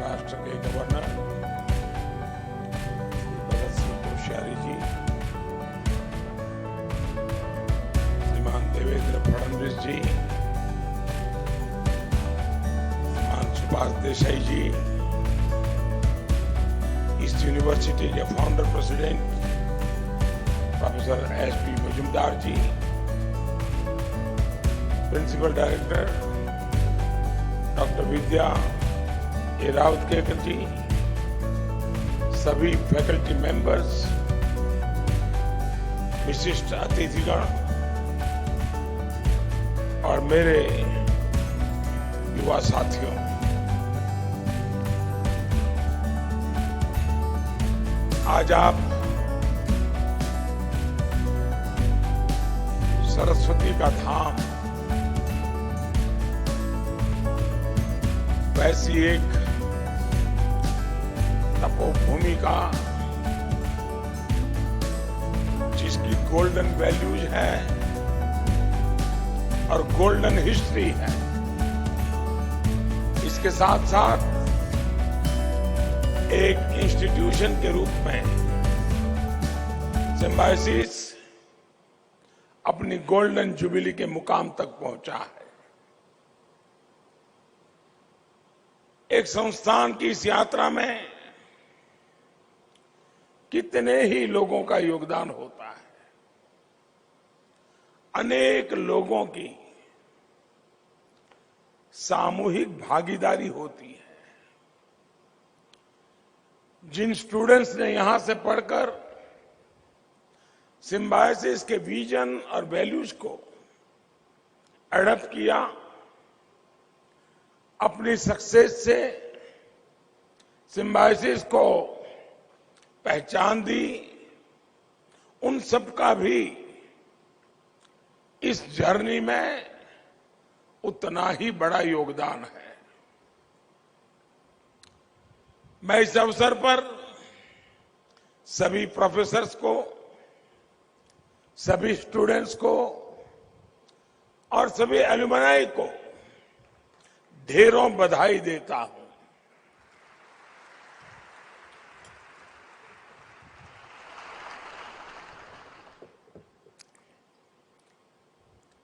महाराष्ट्र के governor Bhagat Singh Koshyari ji, Shriman Devendra Fadnavis ji, Shriman Subhash Desai ji, east university के founder president professor S P. Majumdar ji, principal director doctor Vidya A. Rautkekar ji, सभी faculty members, विशिष्ट अतिथिगण और मेरे युवा साथियों, आज आप सरस्वती का धाम, वैसी एक तपोभूमि का जिसकी गोल्डन वैल्यूज है और गोल्डन हिस्ट्री है, इसके साथ साथ एक इंस्टीट्यूशन के रूप में सिम्बायोसिस अपनी गोल्डन जुबिली के मुकाम तक पहुंचा है। एक संस्थान की इस यात्रा में कितने ही लोगों का योगदान होता है, अनेक लोगों की सामूहिक भागीदारी होती है। जिन स्टूडेंट्स ने यहां से पढ़कर सिम्बायोसिस के विजन और वैल्यूज को एडॉप्ट किया, अपनी सक्सेस से सिम्बायोसिस को पहचान दी, उन सब का भी इस जर्नी में उतना ही बड़ा योगदान है। मैं इस अवसर पर सभी प्रोफेसर्स को, सभी स्टूडेंट्स को और सभी एलुमनाई को ढेरों बधाई देता हूं।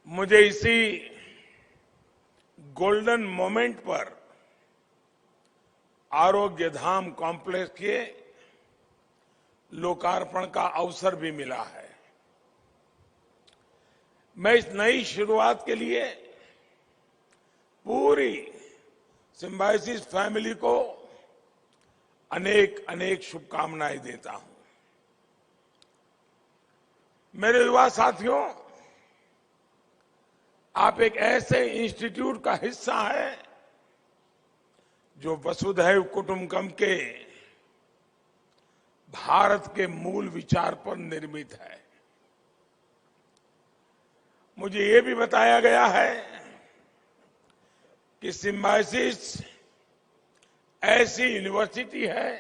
मुझे इसी गोल्डन मोमेंट पर आरोग्य धाम कॉम्प्लेक्स के लोकार्पण का अवसर भी मिला है। मैं इस नई शुरुआत के लिए पूरी सिम्बायोसिस फैमिली को अनेक अनेक शुभकामनाएं देता हूं। मेरे युवा साथियों, आप एक ऐसे इंस्टीट्यूट का हिस्सा है जो वसुधैव कुटुंबकम के भारत के मूल विचार पर निर्मित है। मुझे ये भी बताया गया है कि सिम्बायोसिस ऐसी यूनिवर्सिटी है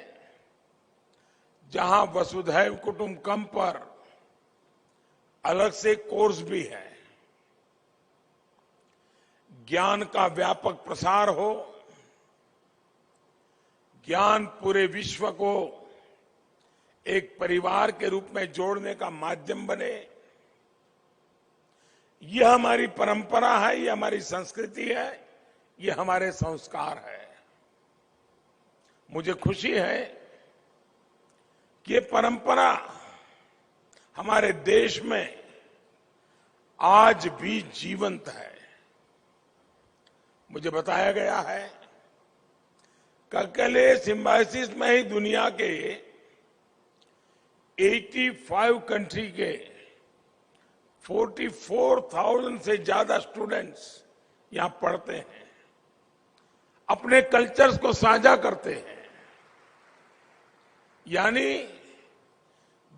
जहां वसुधैव कुटुंबकम पर अलग से कोर्स भी है। ज्ञान का व्यापक प्रसार हो, ज्ञान पूरे विश्व को एक परिवार के रूप में जोड़ने का माध्यम बने, यह हमारी परंपरा है, यह हमारी संस्कृति है, ये हमारे संस्कार है। मुझे खुशी है कि ये परंपरा हमारे देश में आज भी जीवंत है। मुझे बताया गया है कि अकेले सिम्बायोसिस में ही दुनिया के 85 कंट्री के 44,000 से ज्यादा स्टूडेंट्स यहां पढ़ते हैं, अपने कल्चर्स को साझा करते हैं। यानी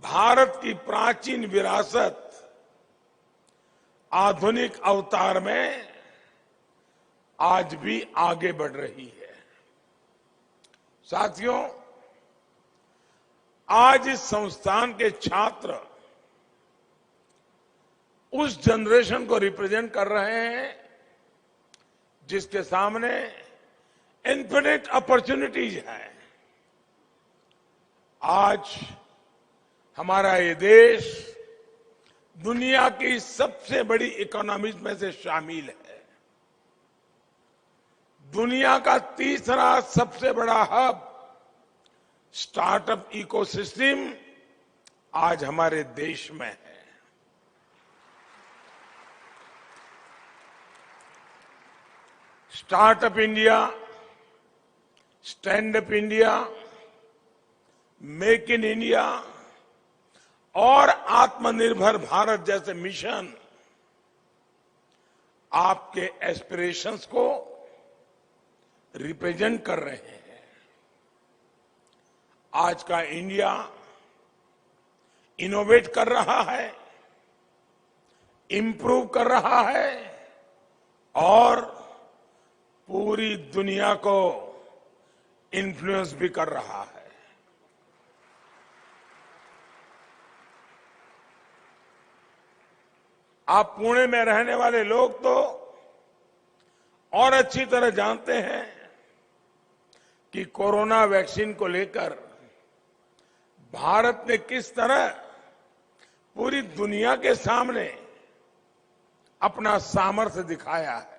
भारत की प्राचीन विरासत आधुनिक अवतार में आज भी आगे बढ़ रही है। साथियों, आज इस संस्थान के छात्र उस जनरेशन को रिप्रेजेंट कर रहे हैं जिसके सामने इन्फिनिट अपॉर्चुनिटीज है। आज हमारा ये देश दुनिया की सबसे बड़ी इकोनॉमीज में से शामिल है। दुनिया का तीसरा सबसे बड़ा हब स्टार्टअप इकोसिस्टम आज हमारे देश में है। Startup India, stand up India, make in India और आत्मनिर्भर भारत जैसे मिशन आपके एस्पिरेशंस को रिप्रेजेंट कर रहे हैं। आज का इंडिया इनोवेट कर रहा है, इंप्रूव कर रहा है और पूरी दुनिया को इन्फ्लुएंस भी कर रहा है। आप पुणे में रहने वाले लोग तो और अच्छी तरह जानते हैं कि कोरोना वैक्सीन को लेकर भारत ने किस तरह पूरी दुनिया के सामने अपना सामर्थ्य दिखाया है।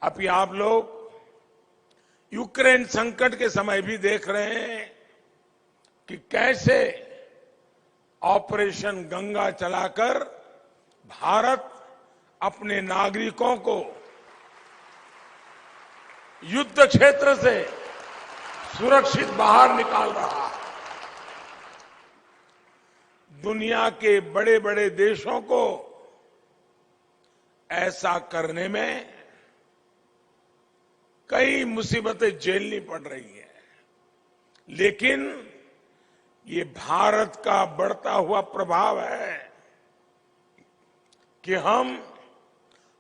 अभी आप लोग यूक्रेन संकट के समय भी देख रहे हैं कि कैसे ऑपरेशन गंगा चलाकर भारत अपने नागरिकों को युद्ध क्षेत्र से सुरक्षित बाहर निकाल रहा है। दुनिया के बड़े बड़े देशों को ऐसा करने में कई मुसीबतें झेलनी पड़ रही हैं, लेकिन ये भारत का बढ़ता हुआ प्रभाव है कि हम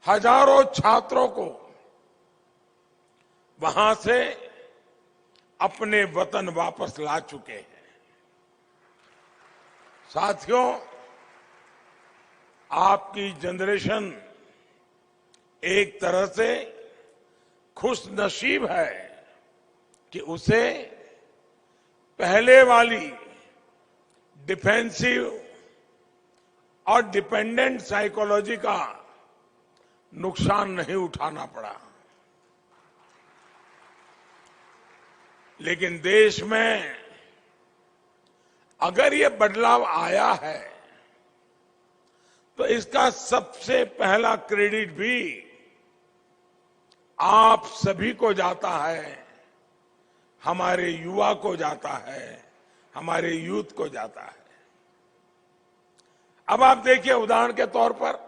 हजारों छात्रों को वहां से अपने वतन वापस ला चुके हैं। साथियों, आपकी जनरेशन एक तरह से खुश नसीब है कि उसे पहले वाली डिफेंसिव और डिपेंडेंट साइकोलॉजी का नुकसान नहीं उठाना पड़ा। लेकिन देश में अगर ये बदलाव आया है तो इसका सबसे पहला क्रेडिट भी आप सभी को जाता है, हमारे युवा को जाता है, हमारे यूथ को जाता है। अब आप देखिए, उदाहरण के तौर पर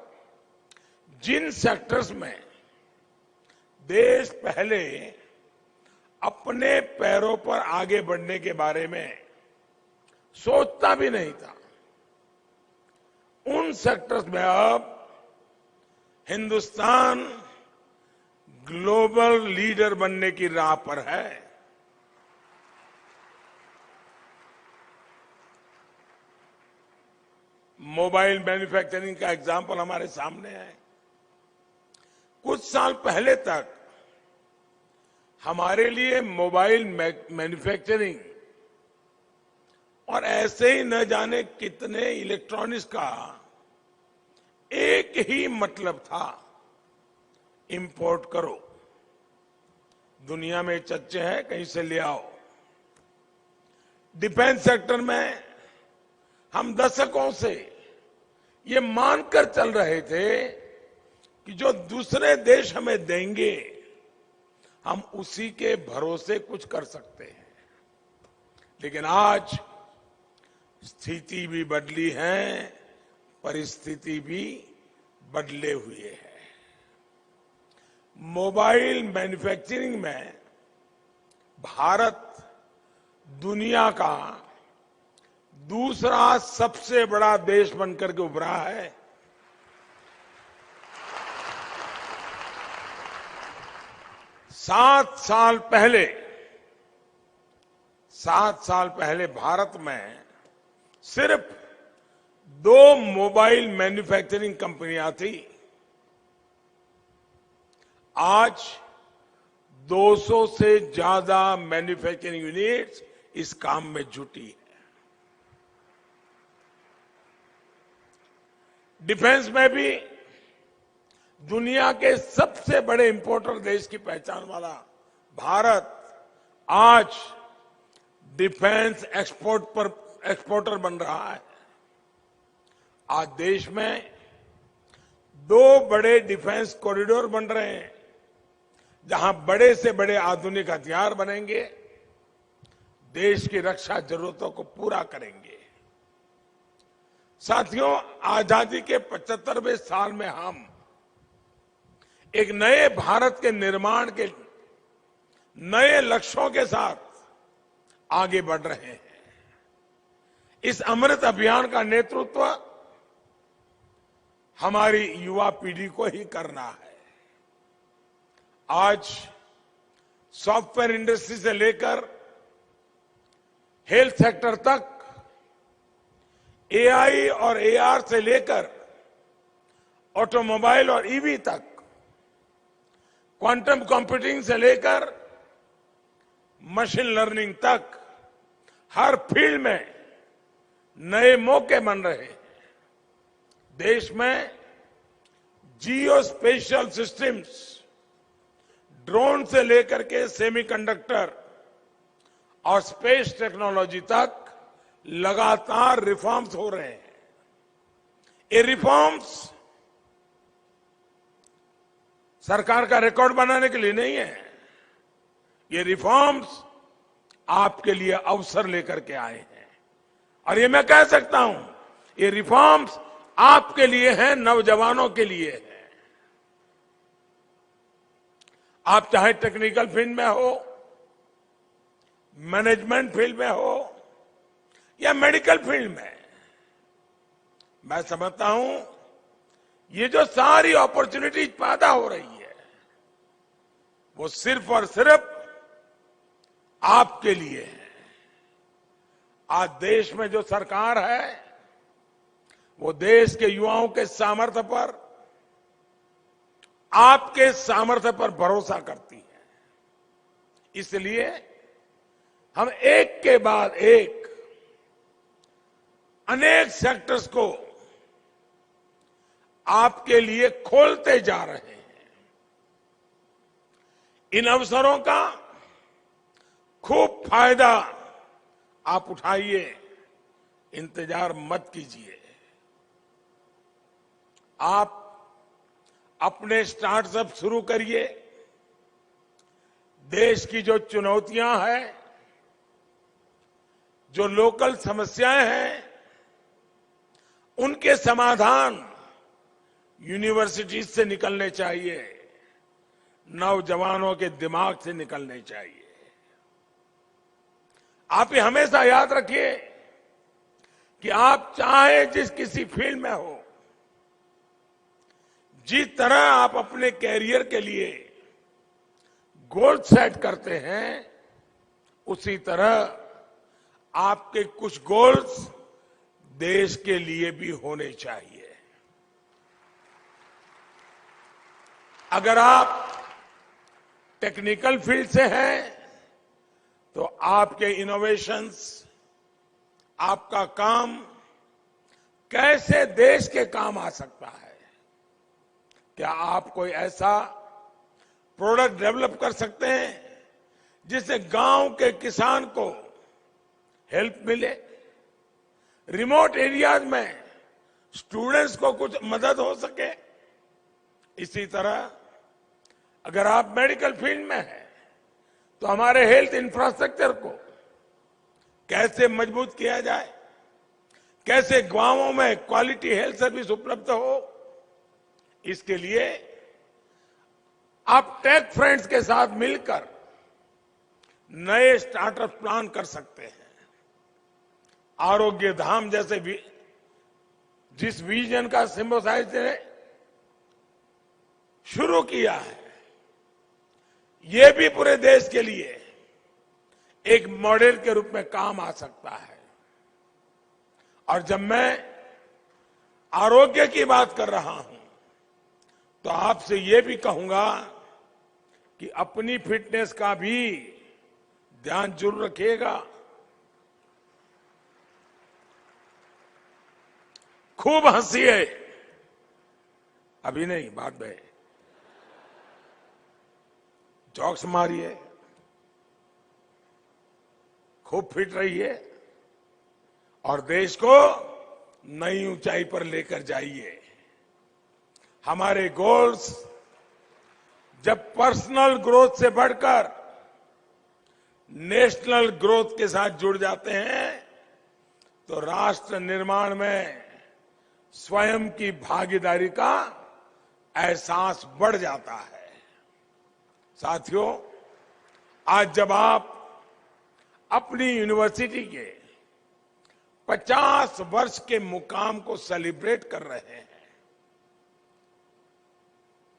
जिन सेक्टर्स में देश पहले अपने पैरों पर आगे बढ़ने के बारे में सोचता भी नहीं था, उन सेक्टर्स में अब हिंदुस्तान ग्लोबल लीडर बनने की राह पर है। मोबाइल मैन्युफैक्चरिंग का एग्जाम्पल हमारे सामने है। कुछ साल पहले तक हमारे लिए मोबाइल मैन्युफैक्चरिंग और ऐसे ही न जाने कितने इलेक्ट्रॉनिक्स का एक ही मतलब था, इंपोर्ट करो, दुनिया में चच्चे हैं कहीं से ले आओ। डिफेंस सेक्टर में हम दशकों से ये मानकर चल रहे थे कि जो दूसरे देश हमें देंगे हम उसी के भरोसे कुछ कर सकते हैं। लेकिन आज स्थिति भी बदली है, परिस्थिति भी बदले हुए है। मोबाइल मैन्युफैक्चरिंग में भारत दुनिया का दूसरा सबसे बड़ा देश बनकर के उभरा है। सात साल पहले भारत में सिर्फ 2 मोबाइल मैन्युफैक्चरिंग कंपनियां थी। आज 200 से ज्यादा मैन्युफैक्चरिंग यूनिट्स इस काम में जुटी है। डिफेंस में भी दुनिया के सबसे बड़े इंपोर्टर देश की पहचान वाला भारत आज डिफेंस एक्सपोर्टर बन रहा है। आज देश में 2 बड़े डिफेंस कॉरिडोर बन रहे हैं, जहां बड़े से बड़े आधुनिक हथियार बनेंगे, देश की रक्षा जरूरतों को पूरा करेंगे। साथियों, आजादी के 75वें साल में हम एक नए भारत के निर्माण के नए लक्ष्यों के साथ आगे बढ़ रहे हैं। इस अमृत अभियान का नेतृत्व हमारी युवा पीढ़ी को ही करना है। आज सॉफ्टवेयर इंडस्ट्री से लेकर हेल्थ सेक्टर तक, एआई और एआर से लेकर ऑटोमोबाइल और ईवी तक, क्वांटम कंप्यूटिंग से लेकर मशीन लर्निंग तक, हर फील्ड में नए मौके बन रहे हैं। देश में जियो स्पेशल सिस्टम्स, ड्रोन से लेकर के सेमीकंडक्टर और स्पेस टेक्नोलॉजी तक लगातार रिफॉर्म्स हो रहे हैं। ये रिफॉर्म्स सरकार का रिकॉर्ड बनाने के लिए नहीं है, ये रिफॉर्म्स आपके लिए अवसर लेकर के आए हैं। और ये मैं कह सकता हूं, ये रिफॉर्म्स आपके लिए हैं, नौजवानों के लिए हैं। आप चाहे टेक्निकल फील्ड में हो, मैनेजमेंट फील्ड में हो या मेडिकल फील्ड में, मैं समझता हूं ये जो सारी अपॉर्चुनिटीज पैदा हो रही है, वो सिर्फ और सिर्फ आपके लिए है। आज देश में जो सरकार है, वो देश के युवाओं के सामर्थ्य पर, आपके सामर्थ्य पर भरोसा करती है। इसलिए हम एक के बाद एक अनेक सेक्टर्स को आपके लिए खोलते जा रहे हैं। इन अवसरों का खूब फायदा आप उठाइए, इंतजार मत कीजिए। आप अपने स्टार्टअप शुरू करिए। देश की जो चुनौतियां हैं, जो लोकल समस्याएं हैं, उनके समाधान यूनिवर्सिटीज से निकलने चाहिए, नौजवानों के दिमाग से निकलने चाहिए। आप ये हमेशा याद रखिए कि आप चाहे जिस किसी फील्ड में हो, जिस तरह आप अपने कैरियर के लिए गोल सेट करते हैं, उसी तरह आपके कुछ गोल्स देश के लिए भी होने चाहिए। अगर आप टेक्निकल फील्ड से हैं, तो आपके इनोवेशंस, आपका काम कैसे देश के काम आ सकता है। क्या आप कोई ऐसा प्रोडक्ट डेवलप कर सकते हैं जिससे गांव के किसान को हेल्प मिले, रिमोट एरियाज में स्टूडेंट्स को कुछ मदद हो सके। इसी तरह अगर आप मेडिकल फील्ड में हैं, तो हमारे हेल्थ इंफ्रास्ट्रक्चर को कैसे मजबूत किया जाए, कैसे गांवों में क्वालिटी हेल्थ सर्विस उपलब्ध हो, इसके लिए आप टेक फ्रेंड्स के साथ मिलकर नए स्टार्टअप प्लान कर सकते हैं। आरोग्य धाम जैसे भी जिस विजन का सिम्बोसाइज ने शुरू किया है, ये भी पूरे देश के लिए एक मॉडल के रूप में काम आ सकता है। और जब मैं आरोग्य की बात कर रहा हूं, तो आपसे ये भी कहूंगा कि अपनी फिटनेस का भी ध्यान जरूर रखिएगा। खूब हंसिए, अभी नहीं, बाद में जॉक्स मारिए, खूब फिट रहिए और देश को नई ऊंचाई पर लेकर जाइए। हमारे गोल्स जब पर्सनल ग्रोथ से बढ़कर नेशनल ग्रोथ के साथ जुड़ जाते हैं तो राष्ट्र निर्माण में स्वयं की भागीदारी का एहसास बढ़ जाता है। साथियों, आज जब आप अपनी यूनिवर्सिटी के 50 वर्ष के मुकाम को सेलिब्रेट कर रहे हैं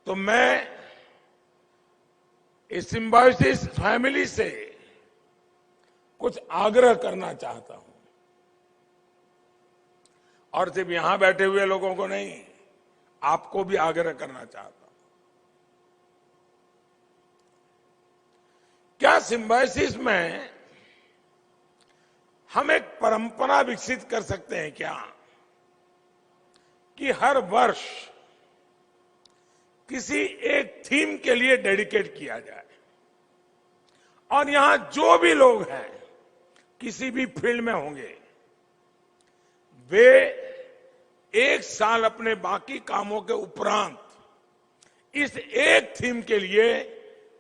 तो मैं इस सिंबायोसिस फैमिली से कुछ आग्रह करना चाहता हूं, और सिर्फ यहां बैठे हुए लोगों को नहीं, आपको भी आग्रह करना चाहता हूं। क्या सिंबायोसिस में हम एक परंपरा विकसित कर सकते हैं क्या कि हर वर्ष किसी एक थीम के लिए डेडिकेट किया जाए और यहां जो भी लोग हैं किसी भी फील्ड में होंगे वे एक साल अपने बाकी कामों के उपरांत इस एक थीम के लिए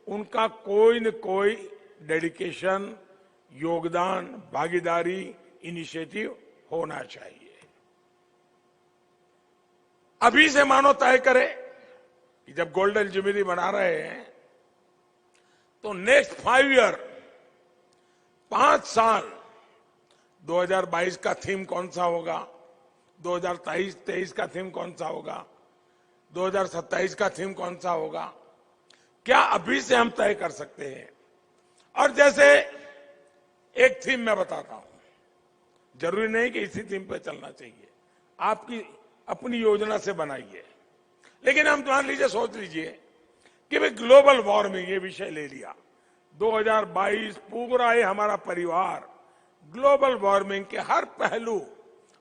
उनका कोई न कोई डेडिकेशन, योगदान, भागीदारी, इनिशिएटिव होना चाहिए। अभी से मानो तय करें कि जब गोल्डन जुबली बना रहे हैं तो नेक्स्ट 5 ईयर, 5 साल 2022 का थीम कौन सा होगा, 2023 का थीम कौन सा होगा, 2027 का थीम कौन सा होगा, क्या अभी से हम तय कर सकते हैं? और जैसे एक थीम मैं बताता हूं, जरूरी नहीं कि इसी थीम पे चलना चाहिए, आपकी अपनी योजना से बनाइए। लेकिन हम मान लीजिए, सोच लीजिए कि भाई ग्लोबल वार्मिंग ये विषय ले लिया, 2022 पूरा ये हमारा परिवार ग्लोबल वार्मिंग के हर पहलू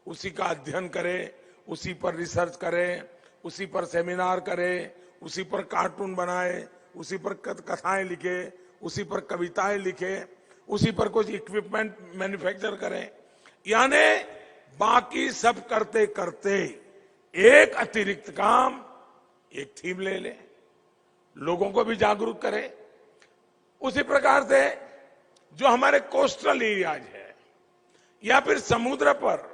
उसी का अध्ययन करे, उसी पर रिसर्च करे, उसी पर सेमिनार करे, उसी पर कार्टून बनाए, उसी पर कथाएं लिखे, उसी पर कविताएं लिखे, उसी पर कुछ इक्विपमेंट मैन्युफैक्चर करें। यानी बाकी सब करते करते एक अतिरिक्त काम, एक थीम ले ले, लोगों को भी जागरूक करें। उसी प्रकार से जो हमारे कोस्टल एरियाज है या फिर समुद्र पर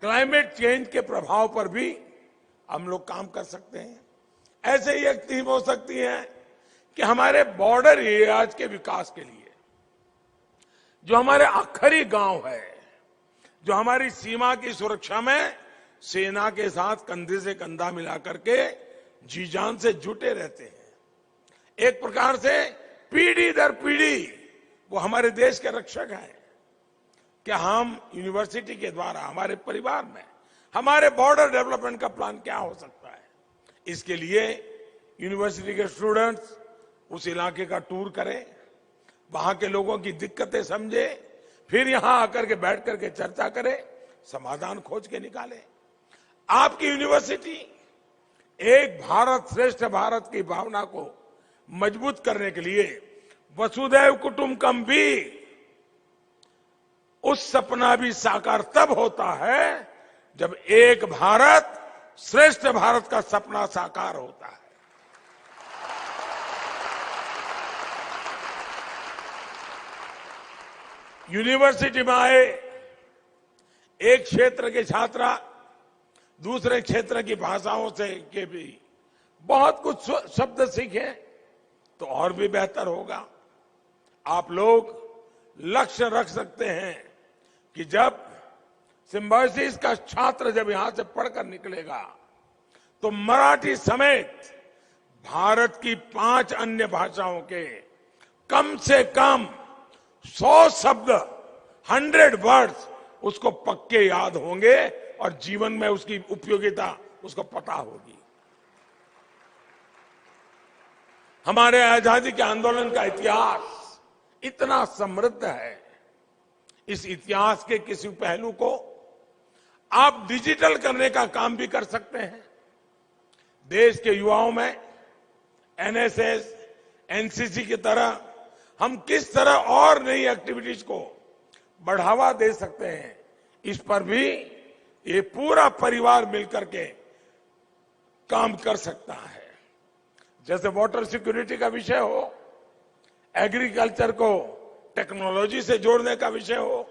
क्लाइमेट चेंज के प्रभाव पर भी हम लोग काम कर सकते हैं। ऐसे ही एक थीम हो सकती है कि हमारे बॉर्डर एरियाज के विकास के लिए जो हमारे आखिरी गांव है, जो हमारी सीमा की सुरक्षा में सेना के साथ कंधे से कंधा मिला करके जी जान से जुटे रहते हैं, एक प्रकार से पीढ़ी दर पीढ़ी वो हमारे देश के रक्षक हैं। क्या हम यूनिवर्सिटी के द्वारा हमारे परिवार में हमारे बॉर्डर डेवलपमेंट का प्लान क्या हो सकता है? इसके लिए यूनिवर्सिटी के स्टूडेंट्स उस इलाके का टूर करें, वहां के लोगों की दिक्कतें समझे, फिर यहां आकर के बैठ करके चर्चा करें, समाधान खोज के निकाले। आपकी यूनिवर्सिटी एक भारत श्रेष्ठ भारत की भावना को मजबूत करने के लिए वसुधैव कुटुंबकम भी, उस सपना भी साकार तब होता है जब एक भारत श्रेष्ठ भारत का सपना साकार होता है। यूनिवर्सिटी में आए एक क्षेत्र के छात्रा दूसरे क्षेत्र की भाषाओं से के भी बहुत कुछ शब्द सीखे तो और भी बेहतर होगा। आप लोग लक्ष्य रख सकते हैं कि जब सिंबायोसिस का छात्र जब यहां से पढ़कर निकलेगा तो मराठी समेत भारत की 5 अन्य भाषाओं के कम से कम 100 शब्द, 100 वर्ड्स उसको पक्के याद होंगे और जीवन में उसकी उपयोगिता उसको पता होगी। हमारे आजादी के आंदोलन का इतिहास इतना समृद्ध है। इस इतिहास के किसी पहलू को आप डिजिटल करने का काम भी कर सकते हैं। देश के युवाओं में एनएसएस, एनसीसी की तरह हम किस तरह और नई एक्टिविटीज को बढ़ावा दे सकते हैं, इस पर भी ये पूरा परिवार मिलकर के काम कर सकता है। जैसे वाटर सिक्योरिटी का विषय हो, एग्रीकल्चर को टेक्नोलॉजी से जोड़ने का विषय हो,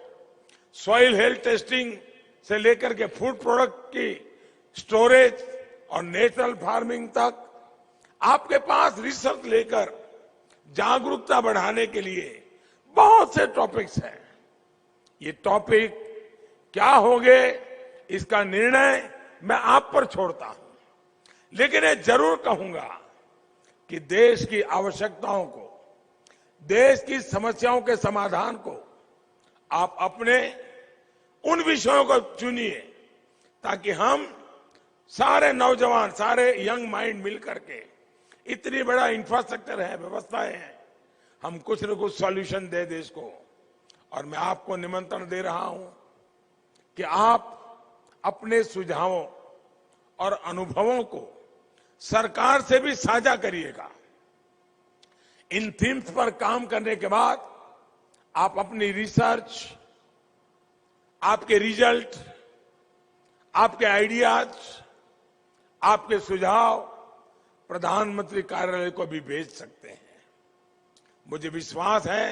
सॉइल हेल्थ टेस्टिंग से लेकर के फूड प्रोडक्ट की स्टोरेज और नेचुरल फार्मिंग तक, आपके पास रिसर्च लेकर जागरूकता बढ़ाने के लिए बहुत से टॉपिक्स हैं। ये टॉपिक क्या होंगे, इसका निर्णय मैं आप पर छोड़ता हूं, लेकिन ये जरूर कहूंगा कि देश की आवश्यकताओं को, देश की समस्याओं के समाधान को आप अपने उन विषयों को चुनिए, ताकि हम सारे नौजवान, सारे यंग माइंड मिलकर के, इतनी बड़ा इंफ्रास्ट्रक्चर है, व्यवस्थाएं हैं, हम कुछ न कुछ सॉल्यूशन दे देश को। और मैं आपको निमंत्रण दे रहा हूं कि आप अपने सुझावों और अनुभवों को सरकार से भी साझा करिएगा। इन थीम्स पर काम करने के बाद आप अपनी रिसर्च, आपके रिजल्ट, आपके आइडियाज, आपके सुझाव प्रधानमंत्री कार्यालय को भी भेज सकते हैं। मुझे विश्वास है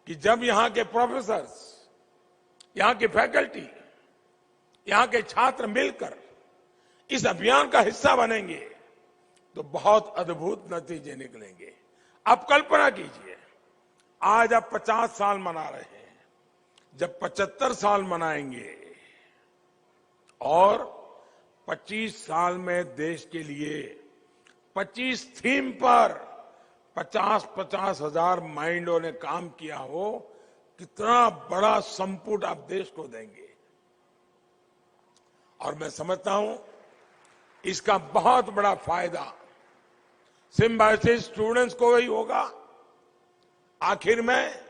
कि जब यहां के प्रोफेसर्स, यहां की फैकल्टी, यहां के छात्र मिलकर इस अभियान का हिस्सा बनेंगे तो बहुत अद्भुत नतीजे निकलेंगे। आप कल्पना कीजिए, आज आप 50 साल मना रहे हैं, जब 75 साल मनाएंगे और 25 साल में देश के लिए 25 थीम पर 50-50 हजार माइंडों ने काम किया हो, कितना बड़ा संपुट आप देश को देंगे। और मैं समझता हूं इसका बहुत बड़ा फायदा सिम्बायोसिस स्टूडेंट्स को ही होगा। आखिर में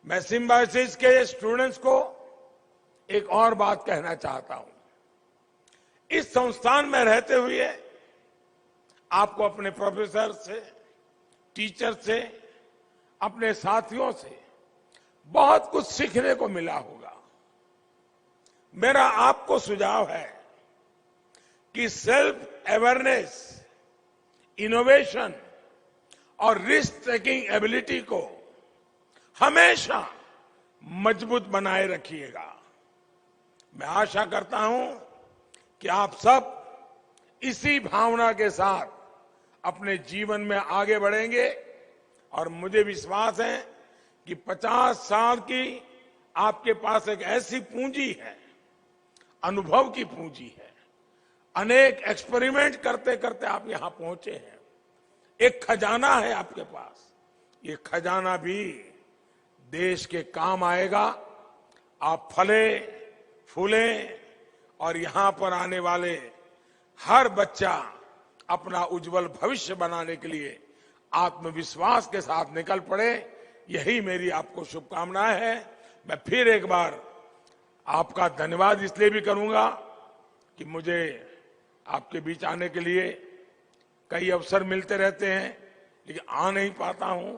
मैं सिम्बायोसिस के स्टूडेंट्स को एक और बात कहना चाहता हूं। इस संस्थान में रहते हुए आपको अपने प्रोफेसर से, टीचर से, अपने साथियों से बहुत कुछ सीखने को मिला होगा। मेरा आपको सुझाव है कि सेल्फ अवेयरनेस, इनोवेशन और रिस्क टेकिंग एबिलिटी को हमेशा मजबूत बनाए रखिएगा। मैं आशा करता हूं कि आप सब इसी भावना के साथ अपने जीवन में आगे बढ़ेंगे और मुझे विश्वास है कि 50 साल की आपके पास एक ऐसी पूंजी है, अनुभव की पूंजी है। अनेक एक्सपेरिमेंट करते करते आप यहां पहुंचे हैं। एक खजाना है आपके पास, ये खजाना भी देश के काम आएगा। आप फले फूले और यहां पर आने वाले हर बच्चा अपना उज्जवल भविष्य बनाने के लिए आत्मविश्वास के साथ निकल पड़े, यही मेरी आपको शुभकामनाएं है। मैं फिर एक बार आपका धन्यवाद इसलिए भी करूंगा कि मुझे आपके बीच आने के लिए कई अवसर मिलते रहते हैं, लेकिन आ नहीं पाता हूं।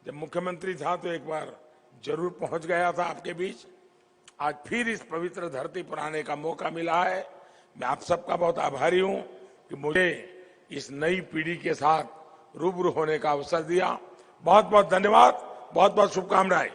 जब मुख्यमंत्री था तो एक बार जरूर पहुंच गया था आपके बीच। आज फिर इस पवित्र धरती पर आने का मौका मिला है। मैं आप सबका बहुत आभारी हूं कि मुझे इस नई पीढ़ी के साथ रूबरू होने का अवसर दिया। बहुत बहुत धन्यवाद, बहुत बहुत शुभकामनाएं।